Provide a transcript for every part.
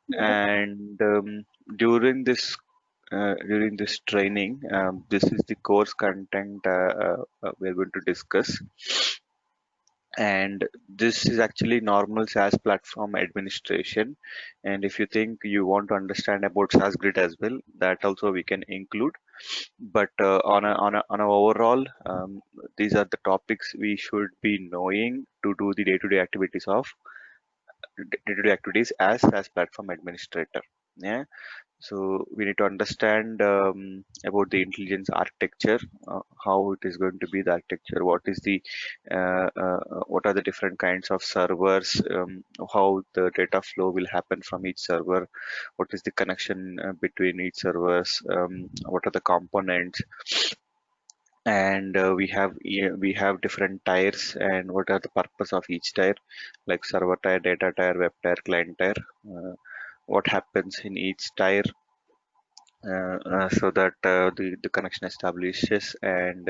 Yes. And during this training, this is the course content we're going to discuss. And this is actually normal SaaS platform administration. And if you think you want to understand about SaaS Grid as well, that also we can include. But on a overall, these are the topics we should be knowing to do the day-to-day activities of day-to-day activities as platform administrator. Yeah. So we need to understand about the intelligence architecture, how it is going to be the architecture, what are the different kinds of servers, how the data flow will happen from each server, what is the connection between each servers, what are the components, and we have different tiers and what are the purpose of each tier, like server tier, data tier, web tier, client tier. What happens in each tier, so that the connection establishes and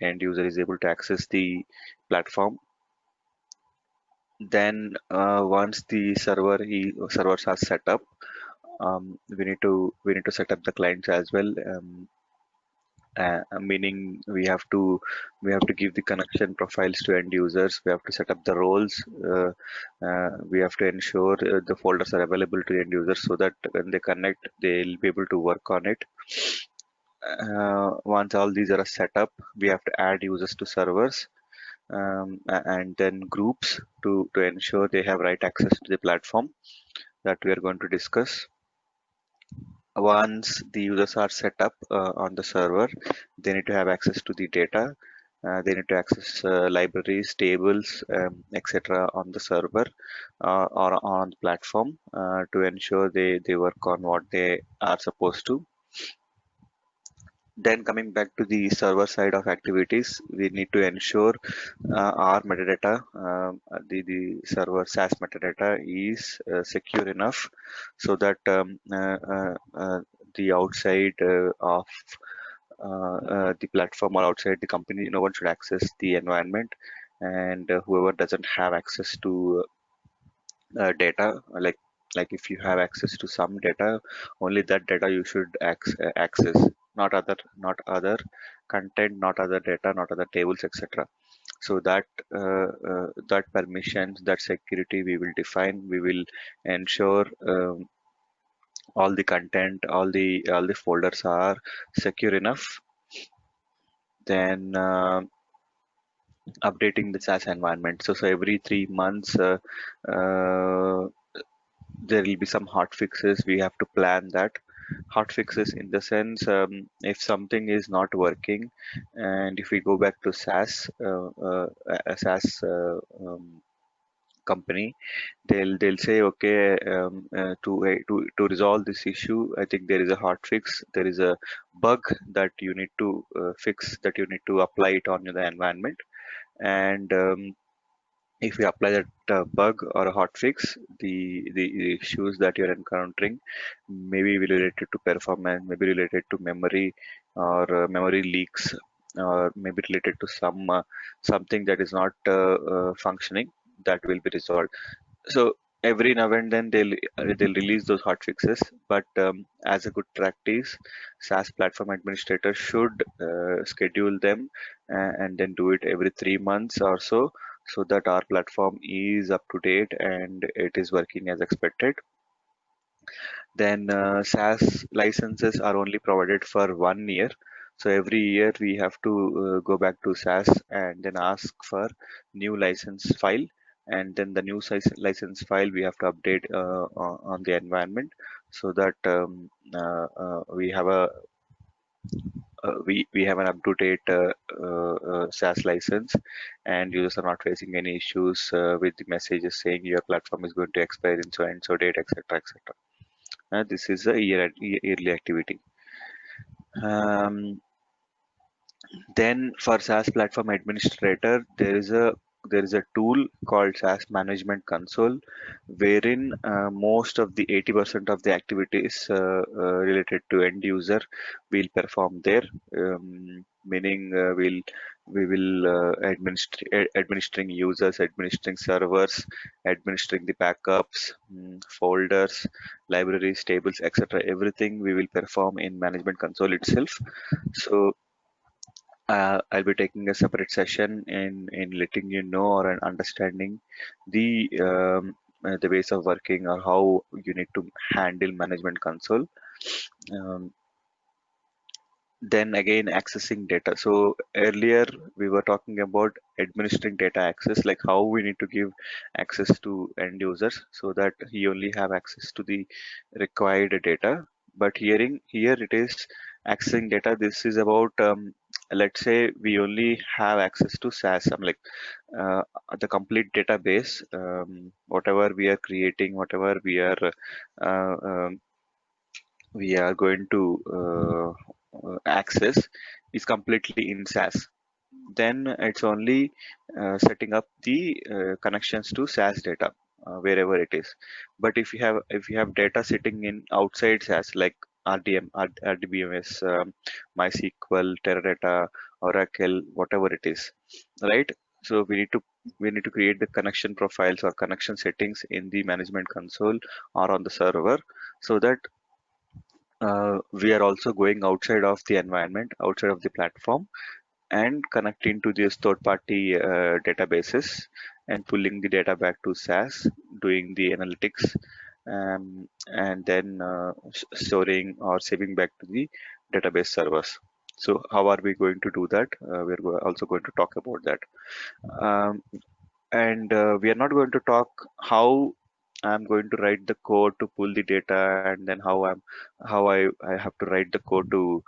end user is able to access the platform. Then once the servers are set up, we need to set up the clients as well. Meaning we have to give the connection profiles to end users. We have to set up the roles. We have to ensure the folders are available to end users so that when they connect, they'll be able to work on it. Once all these are set up, we have to add users to servers, and then groups to ensure they have right access to the platform that we are going to discuss. Once the users are set up on the server, they need to have access to the data. They need to access libraries, tables, etc. on the server or on the platform to ensure they work on what they are supposed to. Then coming back to the server side of activities, we need to ensure our metadata, the server SaaS metadata is secure enough so that the outside of the platform or outside the company, no one should access the environment, and whoever doesn't have access to data, like if you have access to some data, only that data you should access, not other content, not other data, not other tables, etc. So that permissions, that security we will define. We will ensure all the content, all the folders are secure enough. Then updating the SaaS environment. So every 3 months, uh, there will be some hot fixes. We have to plan that. Hot fixes in the sense, if something is not working, and if we go back to SaaS, a SaaS company, they'll say, okay, to resolve this issue, I think there is a hot fix. There is a bug that you need to fix, that you need to apply it on the environment. And if we apply that bug or a hot fix, the issues that you're encountering maybe related to performance, maybe related to memory, or memory leaks, or maybe related to something that is not functioning, that will be resolved. So every now and then they'll release those hot fixes, but as a good practice, SaaS platform administrators should schedule them and then do it every 3 months or so that our platform is up to date and it is working as expected. Then SaaS licenses are only provided for 1 year. So every year we have to go back to SaaS and then ask for new license file. And then the new license file we have to update on the environment so that we have an up-to-date SaaS license, and users are not facing any issues with the messages saying your platform is going to expire in so and so date, etc., etc. This is a yearly activity. Um, then for SaaS platform administrator, there is a tool called SaaS Management Console, wherein most of the 80% of the activities related to end user will perform there. Meaning We will administering users, administering servers, administering the backups, folders, libraries, tables, etc. Everything we will perform in Management Console itself. So I'll be taking a separate session in letting you know or in understanding the ways of working or how you need to handle Management Console. Um, then again, accessing data. So earlier we were talking about administering data access, like how we need to give access to end users so that he only have access to the required data. But here it is accessing data. This is about let's say we only have access to SAS. I'm like uh, the complete database, whatever we are creating, whatever uh, um, we are going to access is completely in SAS. Then it's only setting up the connections to SAS data wherever it is. But if you have data sitting in outside SAS like RDM, RDBMS, MySQL, Teradata, Oracle, whatever it is, right? So we need to create the connection profiles or connection settings in the management console or on the server so that we are also going outside of the environment, outside of the platform, and connecting to these third-party databases and pulling the data back to SAS, doing the analytics, and then storing or saving back to the database servers. So how are we going to do that? Also going to talk about that. Um, and we are not going to talk how I'm going to write the code to pull the data and then how I have to write the code to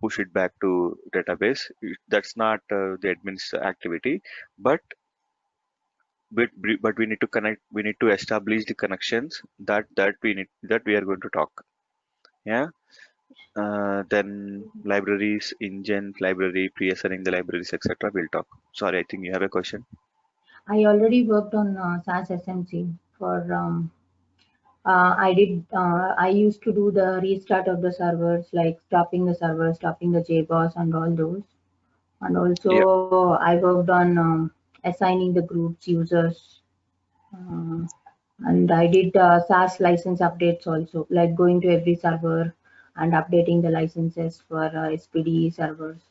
push it back to database. That's not the admin's activity, but but we need to connect. We need to establish the connections that we are going to talk. Yeah. Then libraries, engine, library, pre-assigning the libraries, etc. We'll talk. Sorry, I think you have a question. I already worked on SAS SMC for I used to do the restart of the servers, like stopping the servers, stopping the JBoss and all those. And Yeah. also I worked on assigning the groups users. Uh, and I did SAS license updates also, like going to every server and updating the licenses for SPD servers.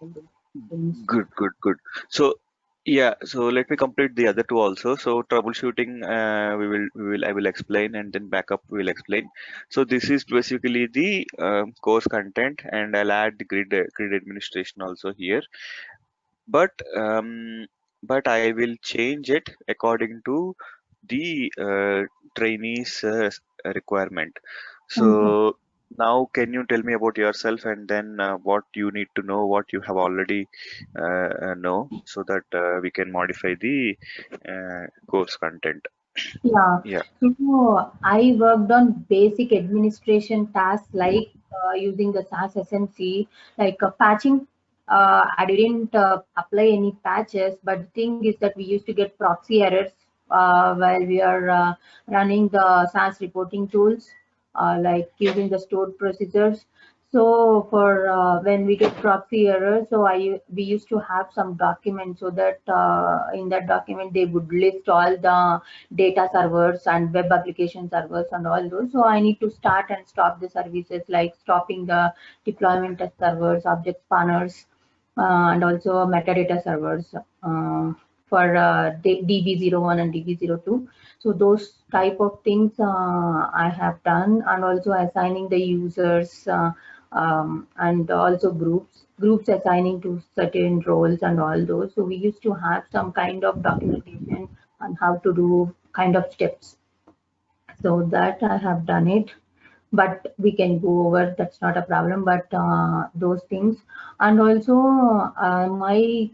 All those things. Good, good, good. So, yeah, so let me complete the other two also. So troubleshooting, I will explain, and then backup we will explain. So this is basically the course content, and I'll add the grid administration also here. But I will change it according to the trainees requirement. Okay. So now can you tell me about yourself and then what you need to know, what you have already know, so that we can modify the course content. Yeah, Yeah. so I worked on basic administration tasks like using the SAS SMC, like patching. I didn't apply any patches, but the thing is that we used to get proxy errors while we are running the SAS reporting tools, like using the stored procedures. So for when we get proxy errors, so we used to have some document so that in that document they would list all the data servers and web application servers and all those. So I need to start and stop the services like stopping the deployment test servers, object spanners, and also metadata servers for DB01 and DB02. So those type of things I have done, and also assigning the users and also groups assigning to certain roles and all those. So we used to have some kind of documentation on how to do kind of steps. So that I have done it, but we can go over, that's not a problem. But those things, and also my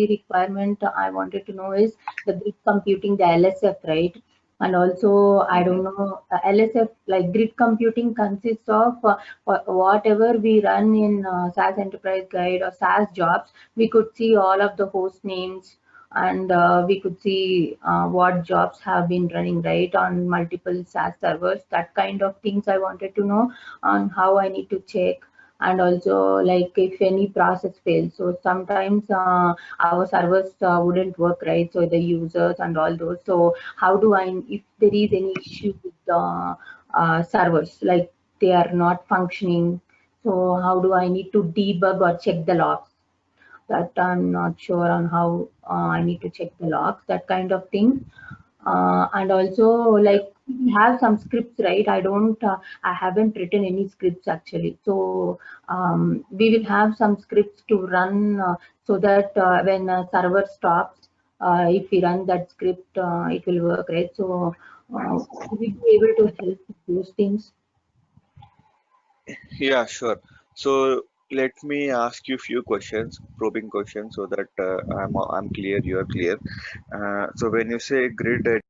requirement I wanted to know is the grid computing, the LSF, right? And also I Hmm. don't know, LSF, like grid computing consists of whatever we run in SAS Enterprise Guide or SAS jobs, we could see all of the host names, and we could see what jobs have been running right on multiple SAS servers. That kind of things I wanted to know on how I need to check. and also like if any process fails. So sometimes our servers wouldn't work, right? So the users and all those. So how do I, if there is any issue with the servers, like they are not functioning, so how do I need to debug or check the logs? That I'm not sure on how I need to check the logs, that kind of thing. And also like we have some scripts, right? I haven't written any scripts actually. So we will have some scripts to run so that when a server stops, if we run that script, it will work, right? So will we be able to help with those things? Yeah, sure. So let me ask you few questions, probing questions, so that I'm clear, you are clear. So when you say grid